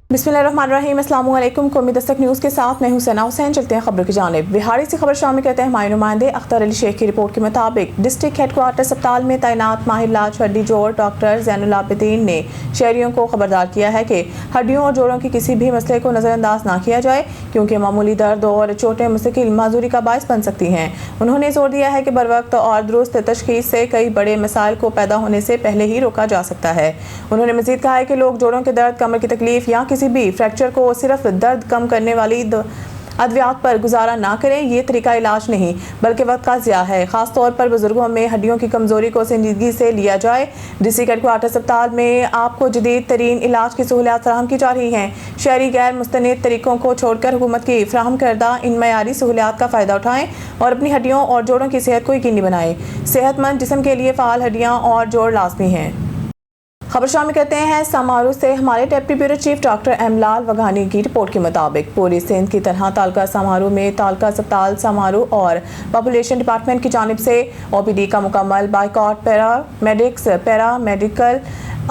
बिस्मिल्लाहिर्रहमानिर्रहीम, अस्सलाम वालेकुम। कौमी दस्तक न्यूज़ के साथ मैं हूं सना हुसैन। चलते हैं खबरों की जानिब। बिहारी से खबर शामिल करते हैं हमारे नुमाइंदे अख्तर अली शेख की रिपोर्ट के मुताबिक डिस्ट्रिक्ट हेडक्वार्टर अस्पताल में तैनात माहिर इलाज हड्डी जोड़ डॉक्टर ज़ैनुल आबिदीन ने शहरियों को खबरदार किया है कि हड्डियों और जोड़ों के किसी भी मसले को नज़रअंदाज ना किया जाए, क्योंकि मामूली दर्द और चोटें मुस्तकिल माजूरी का बायस बन सकती हैं। उन्होंने जोर दिया है कि बर वक्त और दुरुस्त तशखीस से कई बड़े मसाइल को पैदा होने से पहले ही रोका जा सकता है। उन्होंने मजीद कहा है कि लोग जोड़ों के दर्द, कमर की तकलीफ या किसी भी फ्रैक्चर को सिर्फ दर्द कम करने वाली अद्वियात पर गुजारा ना करें। ये तरीका इलाज नहीं बल्कि वक्त का ज़िया है। खास तौर पर बुजुर्गों में हड्डियों की कमजोरी को संजीदगी से लिया जाए। डिस्ट्रिक्ट हेडक्वार्टर अस्पताल में आपको जदीद तरीन इलाज की सहूलियात फराहम की जा रही हैं। शहरी गैर मुस्तनिद तरीकों को छोड़कर हुकूमत की फराहम करदा इन मयारी सहूलियात का फ़ायदा उठाएँ और अपनी हड्डियों और जोड़ों की सेहत को यकीनी बनाएं। सेहतमंद जिस्म के लिए फ़ाल हड्डियाँ और जोड़ लाजमी हैं। खबर शामिल करते हैं समारोह से। हमारे deputy bureau chief doctor Emlal Waghani की रिपोर्ट के मुताबिक पूरी सिंध की तरह तालका समारोह में तालका अस्पताल समारोह और पॉपुलेशन डिपार्टमेंट की जानिब से OPD का मुकम्मल बाइकॉट, पैरामेडिकल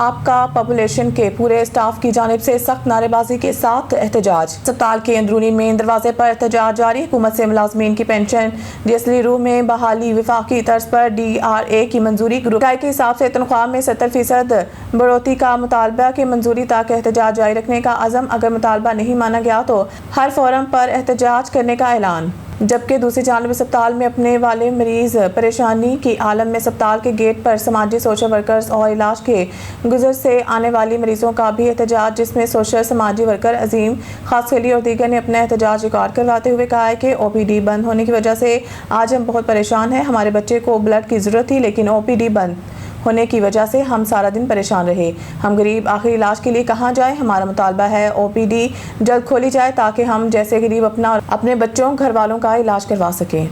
आपका पॉपुलेशन के पूरे स्टाफ की जानिब से सख्त नारेबाजी के साथ एहतजाज। अस्पताल के अंदरूनी मेन दरवाजे पर एहतजाज जारी। हुकूमत से मुलाजमीन की पेंशन, DSL रूम में बहाली, विफाकी तर्ज पर DRA की मंजूरी, ग्रुप के हिसाब से तनख्वाह में 70% बढ़ोतरी का मुतालबा की मंजूरी तक एहतजाज जारी रखने का अज़म। अगर मुतालबा नहीं माना गया तो हर फोरम पर एहतजाज करने का ऐलान। जबकि दूसरी जानिब अस्पताल में अपने वाले मरीज परेशानी की आलम में अस्पताल के गेट पर समाजी सोशल वर्कर्स और इलाज के गुजर से आने वाली मरीजों का भी एहतजाज, जिसमें सोशल समाजी वर्कर अजीम खासखली और दीगर ने अपना एहतजाज रिकॉर्ड करवाते हुए कहा है कि OPD बंद होने की वजह से आज हम बहुत परेशान हैं। हमारे बच्चे को ब्लड की ज़रूरत थी, लेकिन OPD बंद होने की वजह से हम सारा दिन परेशान रहे। हम गरीब आखिर इलाज के लिए कहाँ जाएं? हमारा मुतालबा है OPD जल्द खोली जाए ताकि हम जैसे गरीब अपने बच्चों घर वालों का इलाज करवा सकें।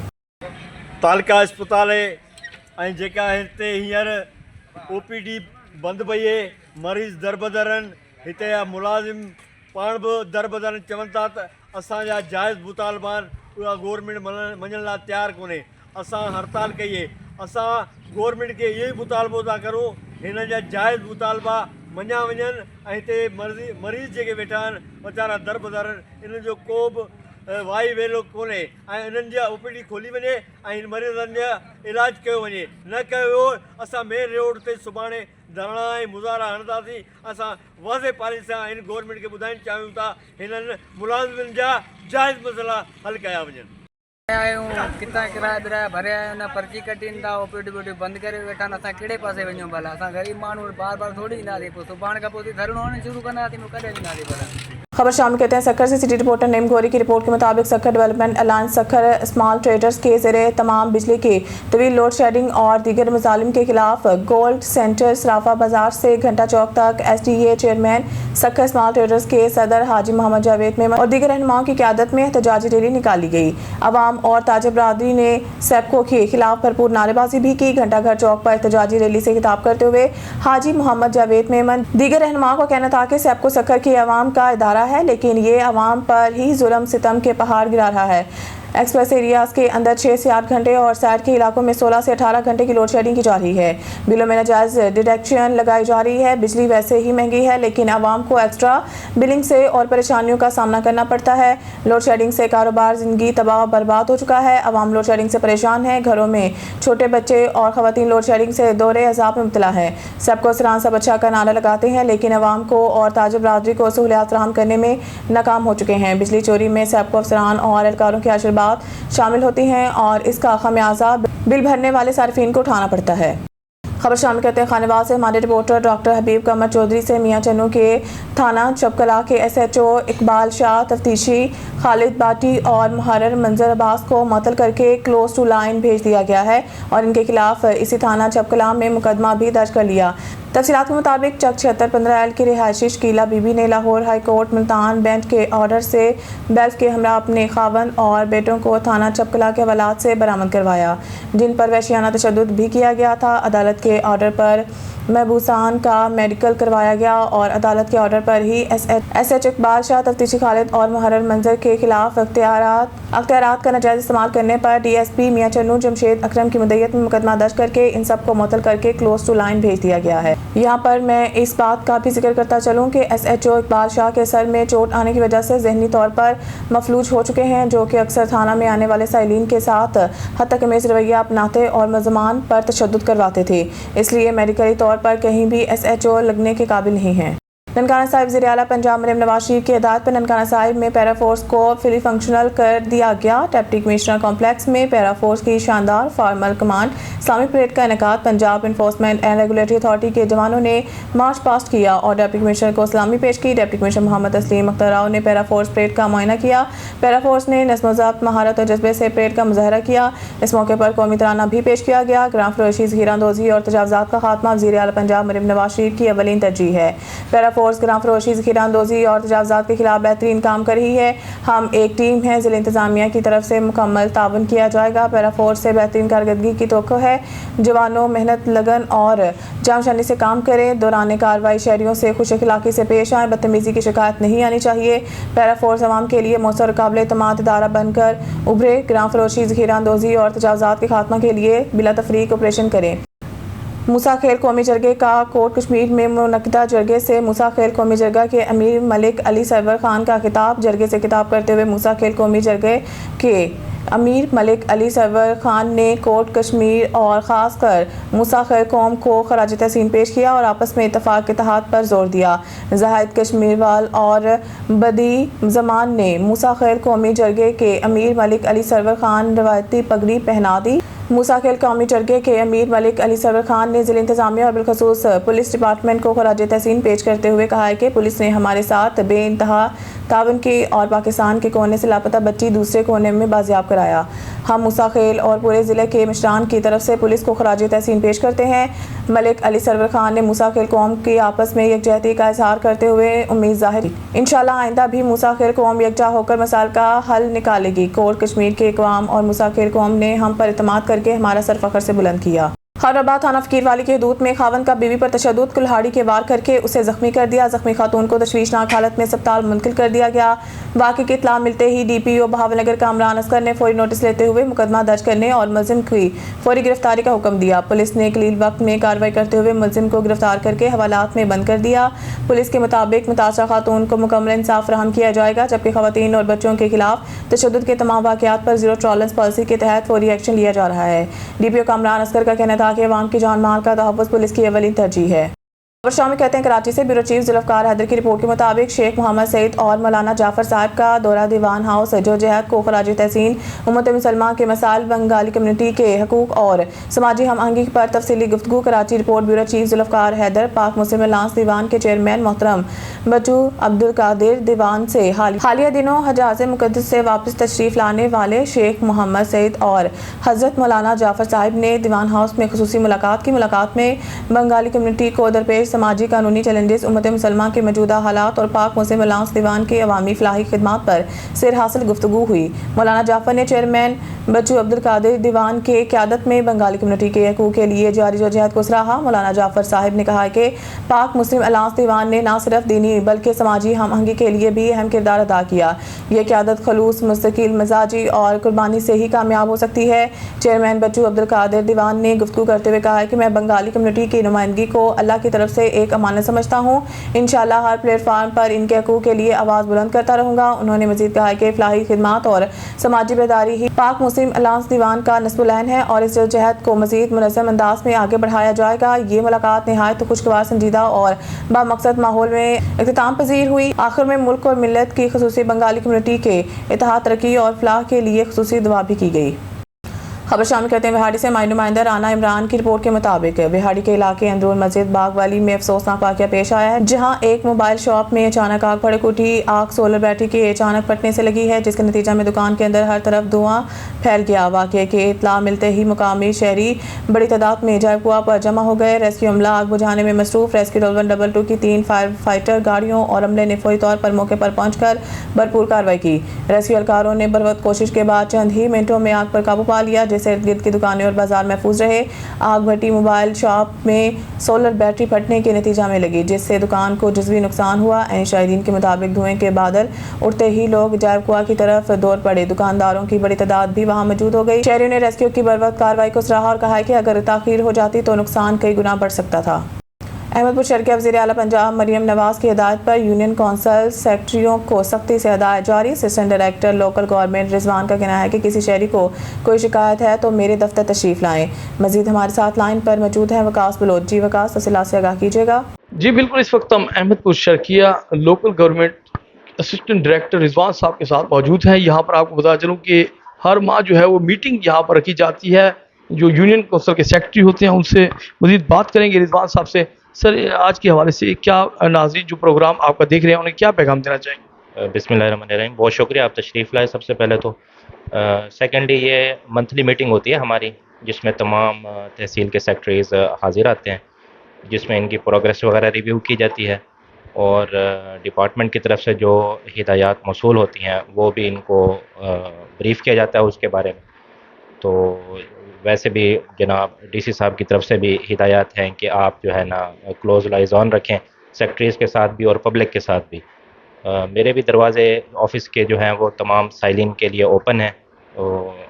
तालका अस्पताल जेका हिते हींअर OPD बंद पई है। मरीज़ दरबदरन हिते जा मुलाज़िम पाण बि दरबदरन चवनि था त असांजा जाइज़ मुतालबान उहा गवर्नमेंट मञण लाइ तयारु कोन्हे। असां हड़ताल कई है। असां गवर्नमेंट के ये मुतालबो था करूं हिन जा जाइज़ मुतालबा मञा वञनि ऐं हिते मरीज़ जेके वेठा आहिनि वीचारा दरबदर, इन जो को बि वाई वेलो कोन्हे ऐं इन्हनि जा OPD खोली वञे ऐं हिन मरीज़नि जा इलाज कयो वञे। न कयो असां मेन रोड ते सुभाणे धरना ऐं मुज़ाहरा हणंदासीं। असां वाज़े पाली सां हिन गवर्नमेंट खे ॿुधाइणु चाहियूं था हिननि मुलाज़िमनि जा जाइज़ मसइला हल कया वञनि। कितना किराया बिराया भरिया आहिनि, पर्ची कटीनि था, OPD बंदि करे वेठा आहिनि। असां कहिड़े पासे वञूं भला? असां ग़रीब माण्हू बार बार थोड़ी ईंदासीं, पोइ सुभाणे खां पोइ धरणो हणणु शुरू कंदासीं, कॾहिं ईंदासीं भला? खबर शामिल करते हैं सक्खर से। सिटी रिपोर्टर नईम गौरी की रिपोर्ट के मुताबिक Sukkur development alliance Sukkur small traders के ज़रिए तमाम बिजली की तवील लोड शेडिंग और दीगर मजालिम के खिलाफ गोल्ड सेंटर सराफा बाजार से घंटा चौक तक SDA chairman Sukkur small traders के सदर हाजी मोहम्मद जावेद मेमन और दीगर रहनुमाओं की क़यादत में एहतजाजी रैली निकाली गई। अवाम और ताजिर बरादरी ने सेप्को के खिलाफ भरपूर नारेबाजी भी की। घंटा घर चौक पर एहतजाजी रैली से खिताब करते हुए हाजी मोहम्मद जावेद मेमन दीगर रहनुमाओं का कहना था कि सेप्को सक्खर की अवाम का इदारा है, लेकिन ये अवाम पर ही जुल्म सितम के पहाड़ गिरा रहा है। एक्सप्रेस एरियाज के अंदर 6 से 8 घंटे और साइड के इलाकों में 16 से 18 घंटे की लोड शेडिंग की जा रही है। बिलों में नाजायज डिडक्शन लगाई जा रही है। बिजली वैसे ही महंगी है, लेकिन आवाम को एक्स्ट्रा बिलिंग से और परेशानियों का सामना करना पड़ता है। लोड शेडिंग से कारोबार, जिंदगी तबाह बर्बाद हो चुका है। आवाम लोड शेडिंग से परेशान है। घरों में छोटे बच्चे और खवातीन लोड शेडिंग से दोहरे अजाब में मुब्तला है। सबको सरान सब अच्छा का नारा लगाते हैं, लेकिन आवाम को और ताजिर बरादरी को सहूलियात फराहम करने में नाकाम हो चुके हैं। बिजली चोरी में सबको अफसरान और एहलकारों के आशीर्वाद शामिल होती हैं और इसका खमियाजा बिल भरने वाले सार्फिन को उठाना पड़ता है। खबर शामिल करते हैं खानेवाल से। हमारे रिपोर्टर डॉक्टर हबीब कमर चौधरी से मियाँ चन्नू के थाना चपकला के SHO इकबाल शाह, तफ्तीशी खालिद बाटी और मुहर्रर मंजर अब्बास को मुअत्तल करके क्लोज टू लाइन भेज दिया गया है और इनके खिलाफ इसी थाना चपकला में मुकदमा भी दर्ज कर लिया। तफसीलात के मुताबिक चक 7615L की रिहायशी शकीला बीबी ने Lahore high court Multan bench के ऑर्डर से बेल्ट के हमरा अपने खावन और बेटों को थाना चपकला के हवालात से बरामद करवाया, जिन पर वहशियाना तशद्दुद भी किया गया था। अदालत के ऑर्डर पर महबूसान का मेडिकल करवाया गया और अदालत के ऑर्डर पर ही SH इकबाल शाह, तफ्तीशी खालिद और मुहर्रर मंजर के खिलाफ अख्तियारात का नाजायज इस्तेमाल करने पर DSP मियाँ चन्नू जमशेद अकरम की मुद्दत में मुकदमा दर्ज करके इन सब को मुअत्तल करके क्लोज टू लाइन भेज दिया गया है। यहाँ पर मैं इस बात का भी जिक्र करता चलूँ कि SHO इकबाल शाह के सर में चोट आने की वजह से ज़हनी तौर पर मफलूज हो चुके हैं, जो कि अक्सर थाना में आने वाले साइलिन के साथ हद तक अमेज़ रवैया अपनाते और मुलज़मान पर तशद्दुद करवाते थे, इसलिए मेडिकली तौर पर कहीं भी SHO लगने के काबिल नहीं हैं। ननकाना साहिब ज़िर आला पंजाब मरीम नवाज शरीफ की हिदायत पर ननकाना साहिब में पैरा फोर्स को फुली फंक्शनल कर दिया गया। डिप्टी कमिश्नर कॉम्प्लेक्स में पैरा फोर्स की शानदार फॉर्मल कमांड इस्लामिक परेड का इनेकाद Punjab enforcement and regulatory authority के जवानों ने मार्च पास्ट किया और डिप्टी कमिश्नर को सलामी पेश की। डिप्टी कमिश्नर मोहम्मद तस्लीम अख्तर राव ने पैरा फोर्स परेड का मुआयना किया। पैरा फोर्स ने नज़्म ज़ब्त, महारत और जज्बे से परेड का मुजाहरा किया। इस मौके पर कौमी तराना भी पेश किया गया। ग्राम फरोशी, ज़ख़ीरांदोज़ी और तजावुज़ात का खात्मा ज़िर आला पंजाब मरीम नवाज शरीफ की अवलीन तरजीह है। पैरा फोर्स ग्राम फरोशी, ज़ख़ीरांदोज़ी और तजावुज़ात के खिलाफ बेहतरीन काम कर रही है। हम एक टीम है, ज़िला इंतज़ामिया की तरफ से मुकम्मल ताउन किया जाएगा। पैरा फोर्स से बेहतरीन कारकर्दगी की तवक्को है। जवानों मेहनत, लगन और जामशानी से काम करें। दौरान कार्रवाई शहरियों से खुश अखलाक़ी से पेश आएँ। बदतमीज़ी की शिकायत नहीं आनी चाहिए। पैरा फोर्स अवाम के लिए मौसर काबिल एतमाद इदारा बनकर उभरे। ग्राम फरोशी, ज़ख़ीरांदोज़ी और तजावुज़ात के खात्मा के लिए बिला तफरीक ऑपरेशन करें। मूसा खेल कौमी जरगे का कोट कश्मीर में मुनक़दा जरगे से मूसा खेल कौमी जरगा के अमीर मलिक अली सरवर खान का खिताब। जरगे से खिताब करते हुए मूसा खेल कौमी जरगे के अमीर मलिक अली सरवर खान ने कोट कश्मीर और ख़ासकर मूसा खेल कौम को खराज तहसीन पेश किया और आपस में इत्तफ़ाक़ इत्तेहाद पर जोर दिया। जाहिद कश्मीरवाल और बदी जमान ने मूसा खेल कौमी जरगे के अमीर मलिक अली सरवर खान रवायती पगड़ी पहना दी। मूसा खेल कौमी जरगे के अमीर मलिक अली सरवर खान ने ज़िला इंतज़ामिया और बिलखसूस पुलिस डिपार्टमेंट को खराज तहसीन पेश करते हुए कहा है कि पुलिस ने हमारे साथ बेइंतहा तावन की और पाकिस्तान के कोने से लापता बच्ची दूसरे कोने में बाजियाब कराया। हम मूसा खेल और पूरे ज़िले के मिशरान की तरफ से पुलिस को खराज तहसीन पेश करते हैं। मलिक अली सरवर खान ने मूसा खेल कौम की आपस में यकजहती का इजहार करते हुए उम्मीद जाहिर की। इंशाअल्लाह आइंदा भी मूसा खेल कौम यकजा होकर मसाइल का हल निकालेगी। कोट कश्मीर के अवाम और मूसा खेल कौम ने हम पर इत्मीनान करके हमारा सर फख्र से बुलंद किया। खैराबाद थाना फकीरवाली के हदूद में खावन का बीवी पर तशद्दुद, कुल्हाड़ी के वार करके उसे जख्मी कर दिया। जख्मी खातून को तशवीशनाक हालत में अस्पताल मुंतकिल कर दिया गया। वाक़े की इत्तला मिलते ही DPO बहावलनगर कामरान असगर ने फौरी नोटिस लेते हुए मुकदमा दर्ज करने और मुलजिम की फौरी गिरफ्तारी का हुक्म दिया। पुलिस ने कलील वक्त में कार्रवाई करते हुए मुलजिम को गिरफ्तार करके हवालात में बंद कर दिया। पुलिस के मुताबिक मुतासरा खातून को मुकम्मल इंसाफ फराहम किया जाएगा, जबकि खवातीन और बच्चों के खिलाफ तशद्दुद के तमाम वाक़यात पर ज़ीरो टॉलरेंस पॉलिसी के तहत फौरी एक्शन लिया जा रहा है। DPO कामरान असगर का कहना था कि अवाम की जान माल का तहफ़्फ़ुज़ पुलिस की अवली तरजीह है। और शामिल कहते हैं कराची से ब्यूरो चीफ जुल्फ़कार हैदर की रिपोर्ट के मुताबिक शेख मोहम्मद सईद और मौलाना जाफर साहब का दौरा दीवान हाउस जदोजहद को खराज तहसीन उम्मत मुसलमान के मसाइल, बंगाली कम्युनिटी के हकूक़ और समाजी हम आहंगी पर तफसीली गुफ्तगू। Karachi report bureau chief Zulfiqar Haider Pak Muslim alliance दीवान के चेयरमैन मोहतरम बच्चू अब्दुल कादिर दीवान से हालिया दिनों हजाज मुक़द्दस से वापस तशरीफ़ लाने वाले शेख मोहम्मद सईद और हज़रत मौलाना जाफर साहब ने दीवान हाउस में खुसूसी मुलाकात की। मुलाकात में बंगाली कम्युनिटी को दरपेश समाजी कानूनी चैलेंजेस, उम्मत मुसलमान के मौजूदा हालात और पाक मुस्लिम अलायंस दीवान के अवामी फलाही खिदमात पर सिर हासिल गुफ्तगू हुई। मौलाना जाफर ने चेयरमैन बच्चू अब्दुल कादिर दीवान के क़यादत में बंगाली कम्युनिटी के हकूक़ के लिए जारी जदोजहद को सराहा। मौलाना जाफर साहब ने कहा कि पाक मुस्लिम अलायंस दीवान ने न सिर्फ दीनी बल्कि समाजी हम आहंगी के लिए भी अहम किरदार अदा किया। यह क़यादत खलूस, मुस्तकिल मिजाजी और कुर्बानी से ही कामयाब हो सकती है। चेयरमैन बच्चू अब्दुल कादिर दीवान ने गुफ्तगू करते हुए कहा कि मैं बंगाली कम्युनिटी की नुमाइंदगी को अल्लाह की तरफ से एक अमानत समझता हूँ। इंशाअल्लाह हर प्लेटफार्म पर इनके हकूक़ के लिए आवाज़ बुलंद करता रहूँगा। उन्होंने मज़ीद कहा कि फलाही खिदमात और समाजी बेदारी ही पाक मुस्लिम अलायंस दीवान का नस्बुलैन है और इस जदोजहद को मज़ीद मुनज़्ज़म अंदाज में आगे बढ़ाया जाएगा। ये मुलाकात नहायत खुशगवार, संजीदा और बामकसद माहौल में इख्तिताम पजीर हुई। आखिर में मुल्क और मिल्लत की खुसूसी बंगाली कम्युनिटी के इत्तेहाद, तरक्की और फलाह के लिए खुसूसी दुआ भी की गई। खबर शामिल करते हैं विहाड़ी से। माई नुमाइंदा राना इमरान की रिपोर्ट के मुताबिक विहाड़ी के इलाके अंदरून मस्जिद बाग वाली में अफसोसनाक वाक़या पेश आया है, जहां एक मोबाइल शॉप में अचानक आग भड़क उठी। आग सोलर बैटरी के अचानक फटने से लगी है, जिसके नतीजा में दुकान के अंदर हर तरफ धुआं फैल गया। वाक़े की इत्तला मिलते ही मुकामी शहरी बड़ी तादाद में जायकुआ पर जमा हो गए। रेस्क्यू अमला आग बुझाने में मसरूफ। रेस्क्यू 1122 की 3 फायर फाइटर गाड़ियों और अमले ने फौरी तौर पर मौके पर पहुंचकर भरपूर कार्रवाई की। रेस्क्यू एहलकारों ने बरवक्त कोशिश के बाद चंद ही मिनटों में आग पर काबू पा लिया, जिससे इर्द गिर्द की दुकानें और बाजार महफूज रहे। आग भट्टी मोबाइल शॉप में सोलर बैटरी फटने के नतीजा में लगी, जिससे दुकान को जुज़वी नुकसान हुआ। ऐन शाहिदीन के मुताबिक धुएं के बादल उड़ते ही लोग जायकुआ की तरफ दौड़ पड़े। दुकानदारों की बड़ी तादाद भी वहां मौजूद हो गई। शहरियों ने रेस्क्यू की बरवक्त कार्रवाई को सराहा और कहा कि अगर ताखीर हो जाती तो नुकसान कई गुना बढ़ सकता था। अहमदपुर शहर के वज़ीर आला पंजाब मरियम नवाज की हिदायत पर यूनियन कौंसल सेक्रेटरियों को सख्ती से हिदायत जारी। Assistant director local government Rizwan का कहना है कि किसी शहरी को कोई शिकायत है तो मेरे दफ्तर तशरीफ लाएं। मजीद हमारे साथ लाइन पर मौजूद हैं वकास बलोच। जी वकास, तफसीलात से आगाह कीजिएगा। जी बिल्कुल, इस वक्त हम Ahmedpur Sharqia local government assistant director Rizwan sahab के साथ मौजूद हैं। यहाँ पर आपको बता चलूँ कि हर माह जो है वो मीटिंग यहाँ पर रखी जाती है। जो यूनियन कौंसिल के सेक्रेटरी होते हैं उनसे मजीद बात करेंगे रिजवान साहब से। सर, आज के हवाले से क्या नाज़रीन जो प्रोग्राम आपका देख रहे हैं उन्हें क्या पैगाम देना चाहेंगे? बिस्मिल्लाहिर्रहमानिर्रहीम। बहुत शुक्रिया, आप तशरीफ़ लाए सबसे पहले तो। सेकेंडली, ये मंथली मीटिंग होती है हमारी, जिसमें तमाम तहसील के सेक्रेटरीज़ हाजिर आते हैं, जिसमें इनकी प्रोग्रेस वगैरह रिव्यू की जाती है और डिपार्टमेंट की तरफ से जो हिदायत मौसूल होती हैं वो भी इनको ब्रीफ़ किया जाता है उसके बारे में। तो वैसे भी जनाब डीसी साहब की तरफ से भी हिदायत हैं कि आप जो है ना क्लोज लाइज ऑन रखें सेक्रेटरीज़ के साथ भी और पब्लिक के साथ भी। मेरे भी दरवाज़े ऑफ़िस के जो हैं वो तमाम साइलिन के लिए ओपन हैं।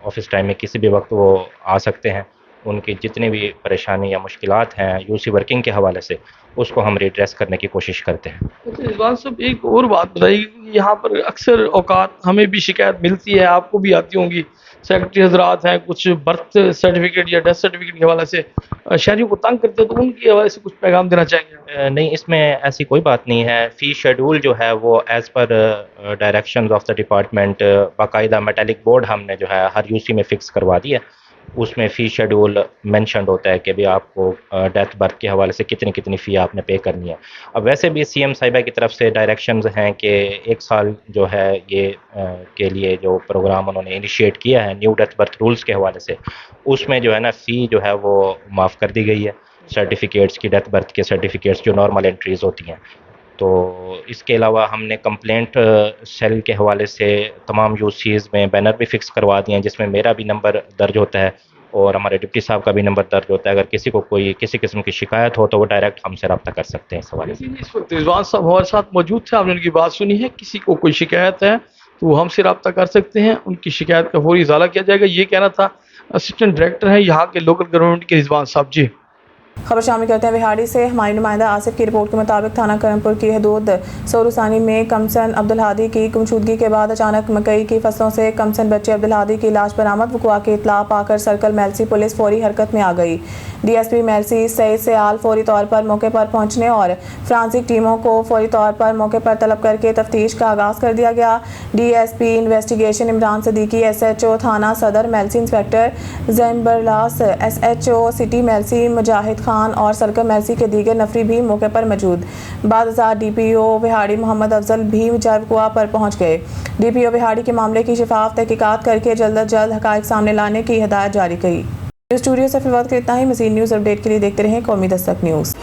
ऑफ़िस टाइम में किसी भी वक्त वो आ सकते हैं। उनकी जितनी भी परेशानी या मुश्किलात हैं यूसी वर्किंग के हवाले से, उसको हम रिड्रेस करने की कोशिश करते हैं। अच्छा रिजवान साहब, एक और बात बताइए, यहाँ पर अक्सर औकात हमें भी शिकायत मिलती है, आपको भी आती होंगी, सेक्रेटरी हजरात हैं कुछ बर्थ सर्टिफिकेट या डेथ सर्टिफिकेट के हवाले से शहरियों को तंग करते हैं, तो उनके हवाले से कुछ पैगाम देना चाहेंगे? नहीं, इसमें ऐसी कोई बात नहीं है। फ़ी शेड्यूल जो है वो as per directions of the department बाकायदा मेटालिक बोर्ड हमने जो है हर यूसी में फ़िक्स करवा दिया। उसमें फ़ी शेड्यूल मेंशन्ड होता है कि भी आपको डेथ बर्थ के हवाले से कितनी कितनी फ़ी आपने पे करनी है। अब वैसे भी सीएम साहिबा की तरफ से डायरेक्शंस हैं कि 1 साल जो है ये के लिए जो प्रोग्राम उन्होंने इनिशिएट किया है न्यू डेथ बर्थ रूल्स के हवाले से, उसमें जो है ना फ़ी जो है वो माफ़ कर दी गई है। सर्टिफिकेट्स की, डेथ बर्थ के सर्टिफिकेट्स जो नॉर्मल एंट्रीज़ होती हैं। तो इसके अलावा हमने कंप्लेंट सेल के हवाले से तमाम यूसीज़ में बैनर भी फ़िक्स करवा दिए हैं, जिसमें मेरा भी नंबर दर्ज होता है और हमारे डिप्टी साहब का भी नंबर दर्ज होता है। अगर किसी को कोई किसी किस्म की शिकायत हो तो वो डायरेक्ट हमसे रब्ता कर सकते हैं इस हवाले से। इस वक्त रिजवान साहब हमारे साथ मौजूद थे, आपने उनकी बात सुनी है। किसी को कोई शिकायत है तो वो हमसे रब्ता कर सकते हैं, उनकी शिकायत का फौरी इजाला किया जाएगा। ये कहना था असिस्टेंट डायरेक्टर हैं यहाँ के लोकल गवर्नमेंट के रिजवान साहब। जी खबर शामिल करते हैं विहाड़ी से। हमारी नुमाइंदा आसिफ की रिपोर्ट के मुताबिक थाना करमपुर की हदूद सोरुसानी में कमसन अब्दुल हादी की गुमशुदगी के बाद अचानक मकई की फसलों से कमसन बच्चे अब्दुल हादी की लाश बरामद। वक़ुआ की इत्तला पाकर सर्कल मेलसी पुलिस फौरी हरकत में आ गई। डीएसपी मेलसी सईद सयाल फौरी तौर पर मौके पर पहुंचने और फ्रांसिक टीमों को फौरी तौर पर मौके पर तलब करके तफ्तीश का आगाज़ कर दिया गया। DSP investigation Imran Siddiqui, SHO थाना सदर Mailsi inspector Zain Barlas, SHO city Mailsi Mujahid Khan और सर्कल मेलसी के दीगर नफरी भी मौके पर मौजूद। बाद डीपीओ विहाड़ी मोहम्मद अफजल भी वक़ुआ पर पहुंच गए। डीपीओ विहाड़ी के मामले की शिफाफ तहकीकात करके जल्द अज जल्द हक़ाइक़ सामने लाने की हिदायत जारी की। स्टूडियो से फिलहाल इतना ही। मज़ीद न्यूज़ अपडेट के लिए देखते रहें कौमी दस्तक न्यूज़।